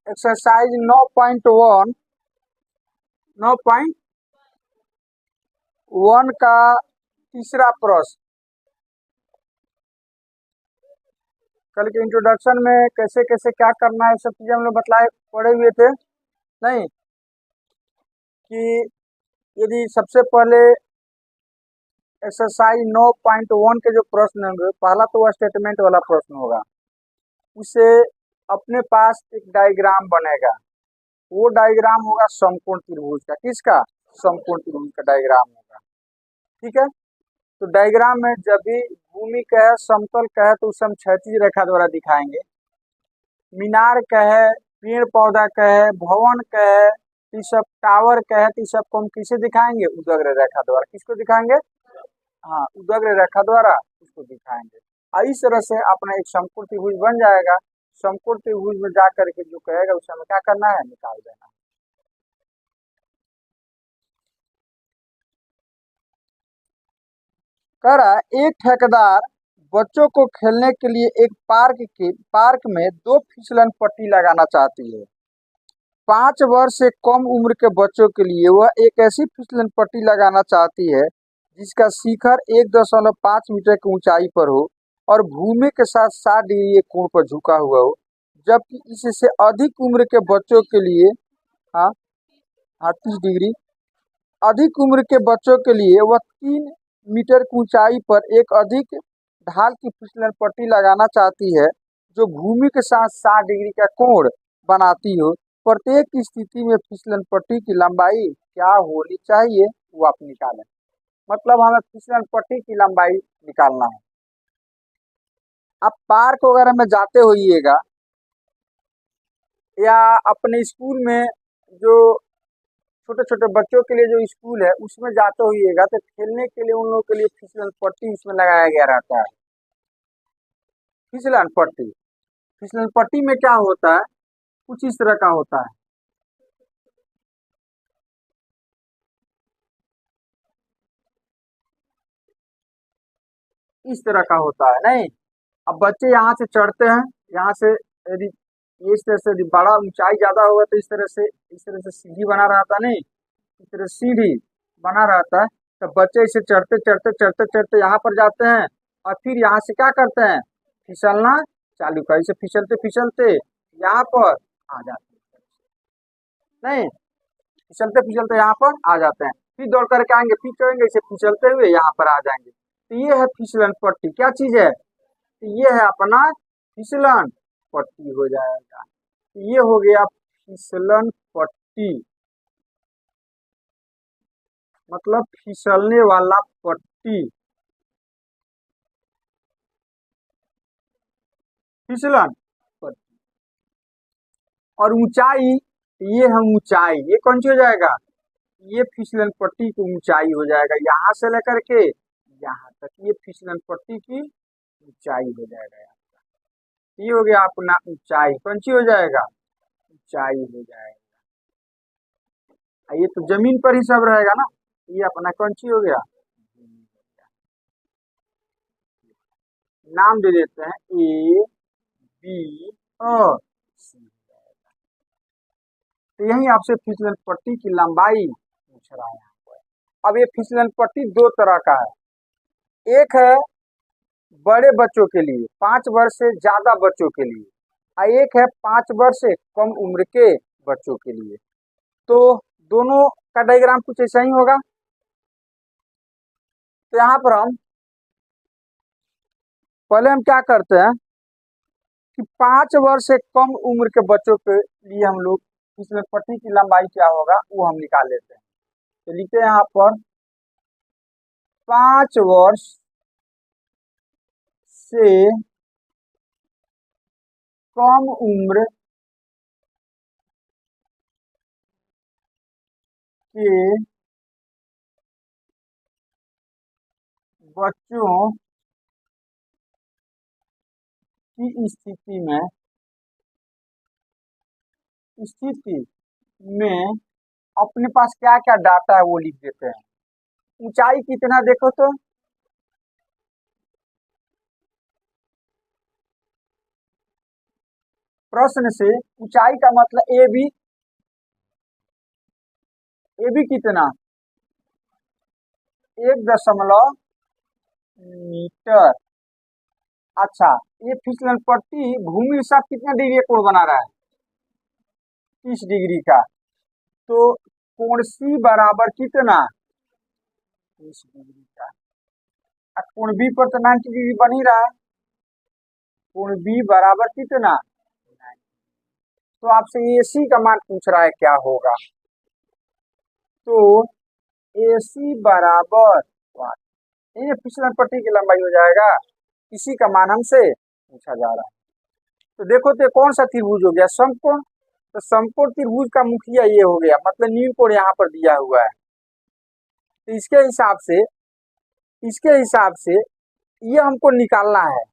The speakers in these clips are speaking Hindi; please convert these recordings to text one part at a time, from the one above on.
एक्सरसाइज 9.1 9.1 का तीसरा प्रश्न। कल के इंट्रोडक्शन में कैसे कैसे क्या करना है सब चीजें हम लोग बतलाए पढ़े हुए थे नहीं कि यदि सबसे पहले एक्सरसाइज 9.1 के जो प्रश्न होंगे, पहला तो वह स्टेटमेंट वाला प्रश्न होगा। उसे अपने पास एक डायग्राम बनेगा, वो डायग्राम होगा समकोण त्रिभुज का। किसका? समकोण त्रिभुज का डायग्राम होगा। ठीक है, तो डायग्राम में जब भी भूमि का है, समतल का है, तो उसे हम क्षैतिज रेखा द्वारा दिखाएंगे। मीनार का है, पेड़ पौधा का है, भवन का है, ये सब टावर का है, तो ये सबको हम किसे दिखाएंगे? उदग्र रेखा द्वारा। किसको दिखाएंगे? हाँ, उदग्र रेखा द्वारा उसको दिखाएंगे। और इस तरह से अपना एक समकोण त्रिभुज बन जाएगा। समकोण त्रिभुज में जा करके जो कहेगा उसे हमें क्या करना है? निकाल देना। कह रहा है, एक ठेकेदार बच्चों को खेलने के लिए एक पार्क में 2 फिसलन पट्टी लगाना चाहती है। 5 वर्ष से कम उम्र के बच्चों के लिए वह एक ऐसी फिसलन पट्टी लगाना चाहती है जिसका शिखर 1.5 मीटर की ऊंचाई पर हो और भूमि के साथ 60 डिग्री कोण पर झुका हुआ हो, जबकि इससे अधिक उम्र के बच्चों के लिए हाँ हाँ 30 डिग्री अधिक उम्र के बच्चों के लिए वह 3 मीटर की ऊंचाई पर एक अधिक ढाल की फिसलन पट्टी लगाना चाहती है जो भूमि के साथ 60 डिग्री का कोण बनाती हो। प्रत्येक स्थिति में फिसलन पट्टी की लंबाई क्या होनी चाहिए वो आप निकालें। मतलब हमें फिसलन पट्टी की लंबाई निकालना है। आप पार्क वगैरह में जाते होइएगा या अपने स्कूल में जो छोटे छोटे बच्चों के लिए जो स्कूल है उसमें जाते होइएगा, तो खेलने के लिए उन लोगों के लिए फिसलन पट्टी उसमें लगाया गया रहता है। फिसलन पट्टी में क्या होता है? कुछ इस तरह का होता है। इस तरह का होता है नहीं। अब बच्चे यहाँ से चढ़ते हैं, यहाँ से यदि इस तरह से यदि बड़ा ऊंचाई ज्यादा होगा तो इस तरह से सीढ़ी बना रहता नहीं, इस तरह सीढ़ी बना रहता है। तो बच्चे इसे चढ़ते चढ़ते चढ़ते चढ़ते यहाँ पर जाते हैं और फिर यहाँ से क्या करते हैं? फिसलना चालू कर, इसे फिसलते फिसलते यहाँ पर आ जाते हैं नहीं, फिसलते फिसलते यहाँ पर आ जाते हैं, फिर दौड़ करके आएंगे, फिर चढ़ेंगे, इसे फिसलते हुए यहाँ पर आ जाएंगे। तो ये है फिसलन पट्टी। क्या चीज है? तो ये है अपना फिसलन पट्टी हो जाएगा। तो ये हो गया फिसलन पट्टी, मतलब फिसलने वाला पट्टी, फिसलन पट्टी। और ऊंचाई, ये है ऊंचाई, ये कौन सी हो जाएगा? ये फिसलन पट्टी की ऊंचाई हो जाएगा, यहाँ से लेकर के यहाँ तक ये फिसलन पट्टी की ऊंचाई हो जाएगा। ये हो गया अपना ऊंचाई। कौन सी हो जाएगा? ऊंचाई हो जाएगा। ये तो जमीन पर ही सब रहेगा ना, ये अपना कौन सी हो गया? नाम दे देते हैं ए बी और सी। तो यही आपसे फिसलन पट्टी की लंबाई पूछ रहा है। अब ये फिसलन पट्टी 2 तरह का है। एक है बड़े बच्चों के लिए, 5 वर्ष से ज्यादा बच्चों के लिए, और एक है 5 वर्ष से कम उम्र के बच्चों के लिए। तो दोनों का डायग्राम कुछ ऐसा ही होगा। तो यहाँ पर हम पहले हम क्या करते हैं कि 5 वर्ष से कम उम्र के बच्चों के लिए हम लोग फिसलन पट्टी की लंबाई क्या होगा वो हम निकाल लेते हैं। तो लिखते हैं यहाँ पर 5 वर्ष से कम उम्र के बच्चों की स्थिति में अपने पास क्या क्या डाटा है वो लिख देते हैं। ऊंचाई कितना देखो तो, प्रश्न से ऊंचाई का मतलब ए बी कितना 1.मीटर। अच्छा, ये फिसलन पट्टी भूमि के साथ कितना डिग्री कोण बना रहा है 30 डिग्री का। तो कोण सी बराबर कितना 30 डिग्री का। कोण बी पर तो 90 डिग्री बन ही रहा है। कोण बी बराबर कितना। तो आपसे AC का मान पूछ रहा है क्या होगा। तो AC बराबर ये फिसलन पट्टी की लंबाई हो जाएगा। इसी का मान हमसे पूछा जा रहा है। तो देखो तो कौन सा त्रिभुज हो गया समकोण। तो समकोण त्रिभुज का मुखिया ये हो गया, मतलब न्यू कोण यहाँ पर दिया हुआ है। तो इसके हिसाब से ये हमको निकालना है।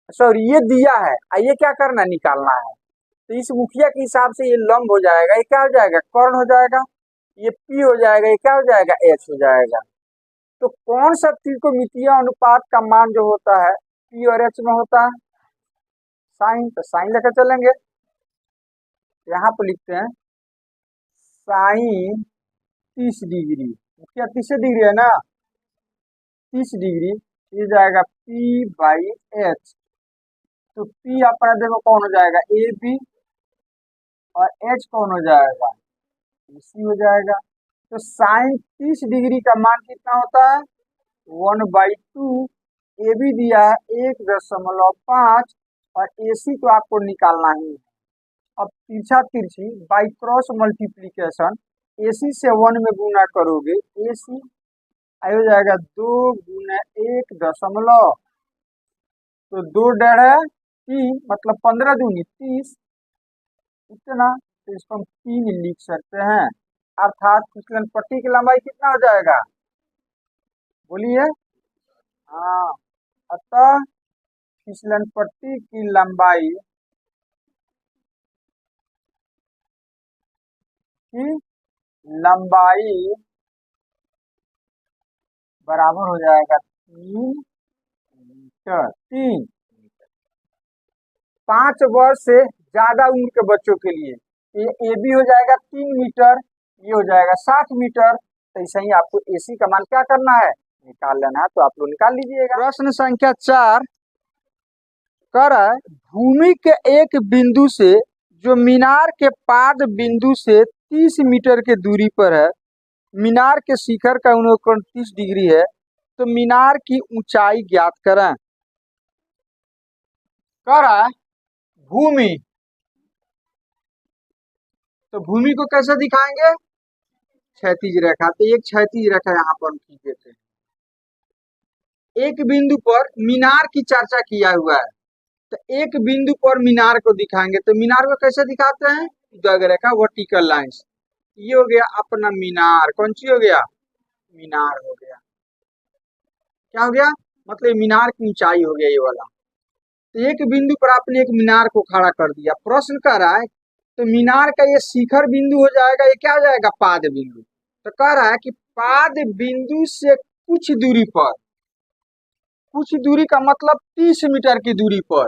सॉरी, ये दिया है, ये क्या करना निकालना है। तो इस मुखिया के हिसाब से ये लंब हो जाएगा, ये क्या हो जाएगा कर्ण हो जाएगा, ये P हो जाएगा, ये क्या हो जाएगा H हो जाएगा। तो कौन सा त्रिकोणमितीय अनुपात का मान जो होता है P और H में होता है साइन। तो साइन लेकर चलेंगे, यहाँ पर लिखते हैं साइन 30 डिग्री, मुखिया 30 डिग्री है ना, 30 डिग्री ये जाएगा P/H। तो P अपना देखो कौन हो जाएगा AB और H कौन हो जाएगा AC हो जाएगा। तो साइन 30 डिग्री का मान कितना होता है 1/2। AB दिया है 1.5 और AC तो आपको निकालना ही है। अब तिरछा तिरछी बाई क्रॉस मल्टीप्लीकेशन AC से 1 में गुना करोगे AC आई हो जाएगा 2 गुना 1 तो 2 डेढ़ 3 मतलब 15 दूनी 30 इतना। तो इसको हम 3 लिख सकते हैं, अर्थात फिसलन पट्टी की लंबाई कितना हो जाएगा बोलिए। हाँ, अतः फिसलन पट्टी की लंबाई बराबर हो जाएगा 3 मीटर। 5 वर्ष से ज्यादा उम्र के बच्चों के लिए ये AB हो जाएगा 3 मीटर, ये हो जाएगा 60 मीटर। तो ऐसे ही आपको AC का मान क्या करना है निकाल लेना है। तो आप लोग निकाल लीजिएगा। प्रश्न संख्या 4 कर भूमि के एक बिंदु से जो मीनार के पाद बिंदु से 30 मीटर के दूरी पर है, मीनार के शिखर का अवकोण 30 डिग्री है, तो मीनार की ऊंचाई ज्ञात करें। कर भूमि, तो भूमि को कैसे दिखाएंगे क्षैतिज रेखा। तो एक क्षैतिज रेखा यहाँ पर खींच देते हैं। एक बिंदु पर मीनार की चर्चा किया हुआ है, तो एक बिंदु पर मीनार को दिखाएंगे। तो मीनार को कैसे दिखाते हैं रेखा वर्टिकल लाइंस। ये हो गया अपना मीनार, कौन सी हो गया मीनार हो गया। क्या हो गया मतलब मीनार की ऊंचाई हो गया ये वाला। तो एक बिंदु पर आपने एक मीनार को खड़ा कर दिया। प्रश्न कर रहा है तो मीनार का ये शिखर बिंदु हो जाएगा, ये क्या हो जाएगा पाद बिंदु। तो कह रहा है कि पाद बिंदु से कुछ दूरी पर, कुछ दूरी का मतलब 30 मीटर की दूरी पर,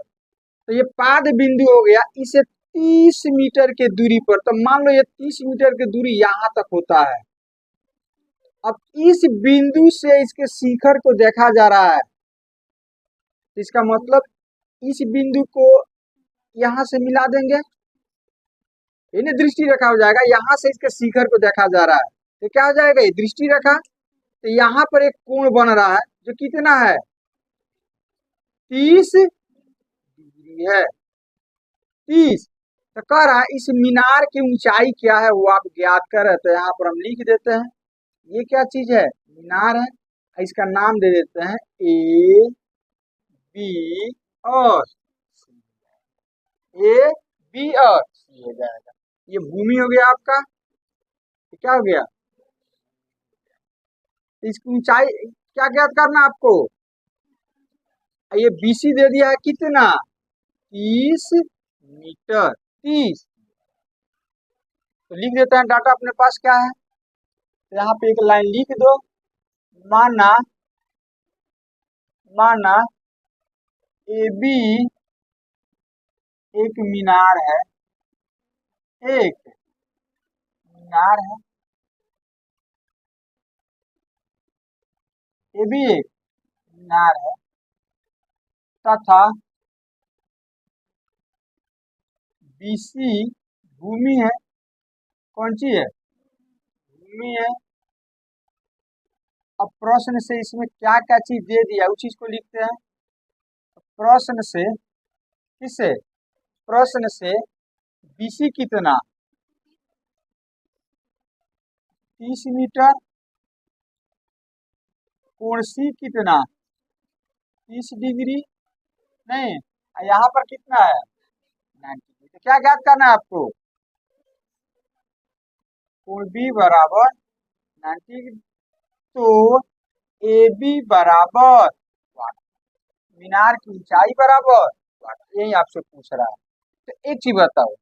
तो ये पाद बिंदु हो गया इसे 30 मीटर के दूरी पर। तो मान लो ये 30 मीटर की दूरी यहाँ तक होता है। अब इस बिंदु से इसके शिखर को देखा जा रहा है, इसका मतलब इस बिंदु को यहाँ से मिला देंगे, इन्हें दृष्टि रेखा हो जाएगा। यहाँ से इसके शिखर को देखा जा रहा है तो क्या हो जाएगा ये दृष्टि रेखा। तो यहाँ पर एक कोण बन रहा है जो कितना है 30 डिग्री है 30। तो कह रहा है इस मीनार की ऊंचाई क्या है वो आप ज्ञात करें। तो यहाँ पर हम लिख देते हैं ये क्या चीज है मीनार है, इसका नाम दे देते हैं A B और A B और C हो जाएगा। ये भूमि हो गया आपका, तो क्या हो गया इसकी ऊंचाई क्या ज्ञात करना आपको। ये BC दे दिया है कितना 30 मीटर 30। तो लिख देते हैं डाटा अपने पास क्या है। तो यहाँ पे एक लाइन लिख दो, माना AB एक मीनार है, एक मीनार है, ये भी एक मीनार है, तथा बीसी भूमि है। कौन सी है? भूमि है। अब प्रश्न से इसमें क्या क्या चीज दे दिया उस चीज को लिखते हैं। प्रश्न से, किससे? प्रश्न से बीसी कितना? 30 मीटर। कोण सी कितना? 30 डिग्री। नहीं, यहाँ पर कितना है? 90। तो क्या ज्ञात करना है आपको? कोण बी बराबर 90। तो ए बी बराबर वाट, मीनार की ऊंचाई बराबर वाट, यही आपसे पूछ रहा है। तो एक चीज बताओ,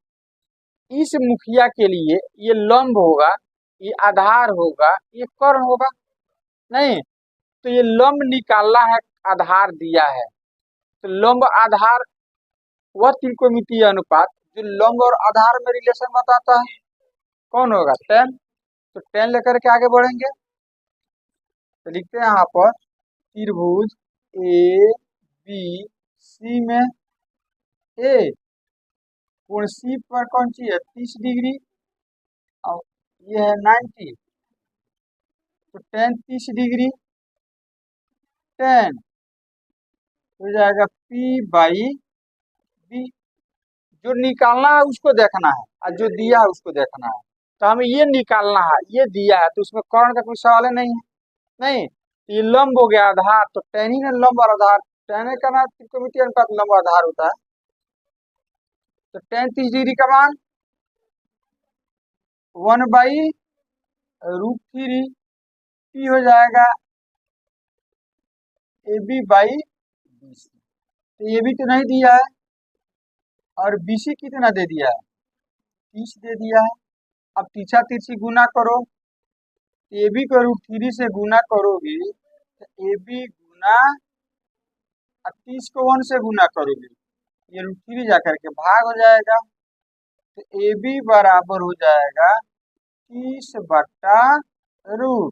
इस मुखिया के लिए ये लंब होगा, ये आधार होगा, ये कर्ण होगा? नहीं, तो ये लंब निकालना है, आधार दिया है। तो लंब आधार वह त्रिकोणमितीय अनुपात जो लंब और आधार में रिलेशन बताता है, कौन होगा? टेन। तो टेन लेकर के आगे बढ़ेंगे, तो लिखते हैं यहाँ पर त्रिभुज ए बी सी में ए कोण सी पर कौन सी है? 30 डिग्री, और ये है 90। तो टेन 30 डिग्री, टेन हो जाएगा पी बाई बी। जो निकालना है उसको देखना है, और जो दिया है उसको देखना है। तो हमें ये निकालना है, ये दिया है, तो उसमें कर्ण का कोई सवाल है नहीं है। नहीं, ये लंब हो गया आधार, तो टेन ही ना लंब और आधार, टेन का ना त्रिकोणमितीय अनुपात लंब आधार होता है। तो टेन 30 डिग्री का मान 1/√3 पी हो जाएगा A B by B C. तो ये भी तो नहीं दिया है, और बी सी कितना दे दिया है? 30 दे दिया है। अब तीछा तिरछी गुना करो, ए बी को √3 से गुना करोगे तो ए बी गुना 30 को 1 से गुना करोगे, ये √3 जाकर के भाग हो जाएगा। तो ए बी बराबर हो जाएगा 30/√।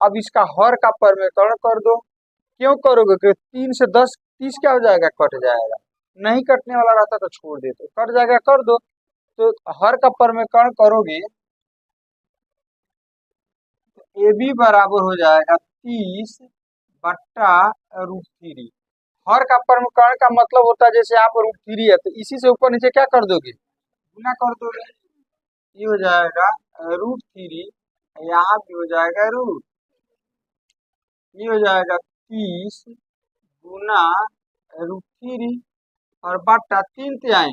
अब इसका हर का परिमेयकरण कर दो। क्यों करोगे? कि 3 से 10 30 क्या हो जाएगा? कट जाएगा। नहीं कटने वाला रहता तो छोड़ देते, कट जाएगा, कर दो। तो हर का परिमेयकरण करोगे तो ए बी बराबर हो जाएगा 30/√3। हर का परिमेयकरण का मतलब होता है जैसे यहाँ पर √3 है तो इसी से ऊपर नीचे क्या कर दोगे? गुना कर दोगे। ये हो जाएगा √3, यहाँ भी हो जाएगा रूट, ये हो जाएगा 30 गुना √3 और बट्टा 3 तिहाई,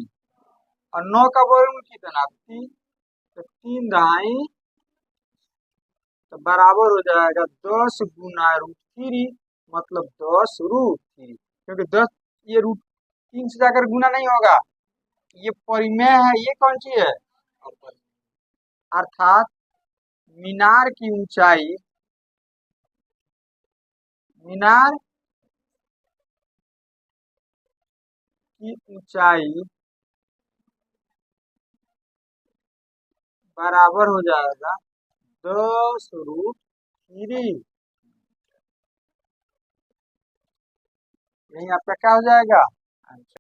और 9 का वर्गमूल कितना? 3। तो 3 दहाई तो बराबर हो जाएगा 10 गुना √3, मतलब 10√3। क्योंकि 10, ये √3 से जाकर गुना नहीं होगा, ये परिमेय है। ये कौन सी है? अर्थात मीनार की ऊंचाई, मीनार की ऊंचाई बराबर हो जाएगा 10√3। यही आपका क्या हो जाएगा?